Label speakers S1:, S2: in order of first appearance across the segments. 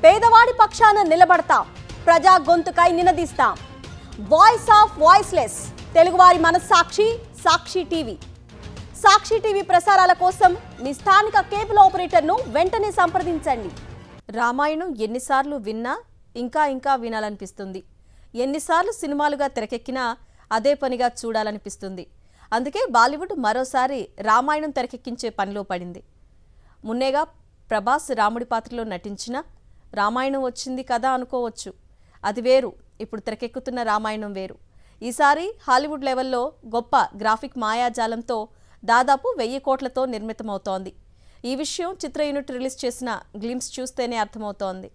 S1: పేదవాడి పక్షాన నిలబడతాం, ప్రజా గొంతుకై నినదిస్తాం. వాయిస్ ఆఫ్ వాయిస్లెస్, తెలుగువారి మనస్సాక్షి సాక్షి టీవీ. సాక్షి టీవీ ప్రసారాల కోసం మీ స్థానిక కేబుల్ ఆపరేటర్ను వెంటనే సంప్రదించండి. రామాయణం ఎన్నిసార్లు విన్నా ఇంకా ఇంకా వినాలనిపిస్తుంది. ఎన్నిసార్లు సినిమాలుగా తెరకెక్కినా అదే పనిగా చూడాలనిపిస్తుంది. అందుకే బాలీవుడ్ మరోసారి రామాయణం తెరకెక్కించే పనిలో పడింది. మున్నేగా ప్రభాస్ రాముడి పాత్రలో నటించిన రామాయణం వచ్చింది కదా అనుకోవచ్చు. అది వేరు, ఇప్పుడు తెరకెక్కుతున్న రామాయణం వేరు. ఈసారి హాలీవుడ్ లెవెల్లో గొప్ప గ్రాఫిక్ మాయాజాలంతో దాదాపు 1000 కోట్లతో నిర్మితమవుతోంది. ఈ విషయం చిత్ర యూనిట్ రిలీజ్ చేసిన గ్లిమ్స్ చూస్తేనే అర్థమవుతోంది.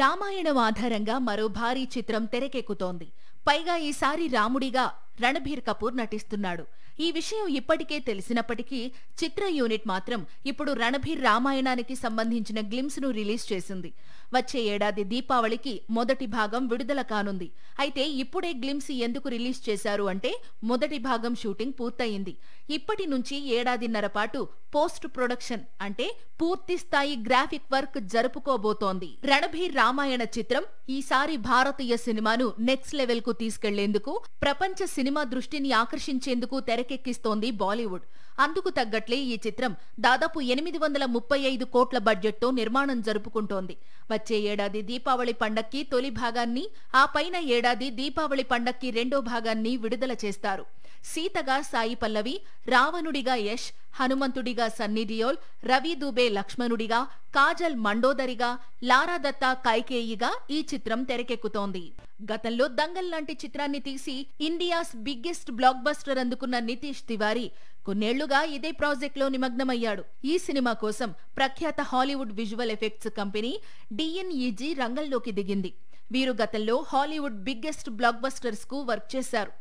S2: రామాయణం ఆధారంగా మరో భారీ చిత్రం తెరకెక్కుతోంది. పైగా ఈసారి రాముడిగా రణబీర్ కపూర్ నటిస్తున్నాడు. ఈ విషయం ఇప్పటికే తెలిసినప్పటికీ చిత్ర యూనిట్ మాత్రం ఇప్పుడు రణబీర్ రామాయణానికి సంబంధించిన గ్లిమ్స్ ను రిలీజ్ చేసింది. వచ్చే ఏడాది దీపావళికి మొదటి భాగం విడుదల కానుంది. అయితే ఇప్పుడే గ్లిమ్స్ ఎందుకు రిలీజ్ చేశారు అంటే మొదటి భాగం షూటింగ్ పూర్తయింది. ఇప్పటి నుంచి ఏడాదిన్నర పాటు పోస్ట్ ప్రొడక్షన్ అంటే పూర్తి స్థాయి గ్రాఫిక్ వర్క్ జరుపుకోబోతోంది. రణబీర్ రామాయణ చిత్రం ఈసారి భారతీయ సినిమాను నెక్స్ట్ లెవెల్ కు తీసుకెళ్లేందుకు, ప్రపంచ సినిమా దృష్టిని ఆకర్షించేందుకు తెరకెక్కిస్తోంది బాలీవుడ్. అందుకు తగ్గట్లే ఈ చిత్రం దాదాపు 835 కోట్ల బడ్జెట్తో నిర్మాణం జరుపుకుంటోంది. వచ్చే ఏడాది దీపావళి పండక్కి తొలి భాగాన్ని, ఆ పైన ఏడాది దీపావళి పండక్కి రెండో భాగాన్ని విడుదల చేస్తారు. సీతగా సాయి పల్లవి, రావణుడిగా యష్, హనుమంతుడిగా సన్నీ డియోల్, రవి దూబే లక్ష్మణుడిగా, కాజల్ మండోదరిగా, లారా దత్తా కైకేయిగా ఈ చిత్రం తెరకెక్కుతోంది. గతంలో దంగల్ లాంటి చిత్రాన్ని తీసి ఇండియాస్ బిగ్గెస్ట్ బ్లాక్ బస్టర్ అందుకున్న నితీష్ తివారీ కొన్నేళ్లుగా ఇదే ప్రాజెక్టులో నిమగ్నమయ్యాడు. ఈ సినిమా కోసం ప్రఖ్యాత Hollywood visual effects company DNEG రంగంలోకి దిగింది. వీరు గతంలో హాలీవుడ్ బిగ్గెస్ట్ బ్లాక్ బస్టర్స్ కు వర్క్ చేశారు.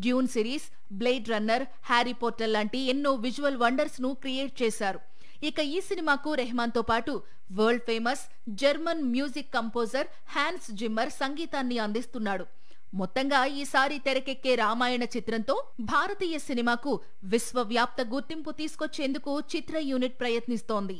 S2: Dune series, blade runner, Harry Potter లాంటి ఎన్నో విజువల్ వండర్స్ ను క్రియేట్ చేశారు. ఇక ఈ సినిమాకు రెహమాన్ తో పాటు world famous German music composer Hans Zimmer సంగీతాన్ని అందిస్తున్నాడు. మొత్తంగా ఈసారి తెరకెక్కే రామాయణ చిత్రంతో భారతీయ సినిమాకు విశ్వవ్యాప్త గుర్తింపు తీసుకొచ్చేందుకు చిత్ర యూనిట్ ప్రయత్నిస్తోంది.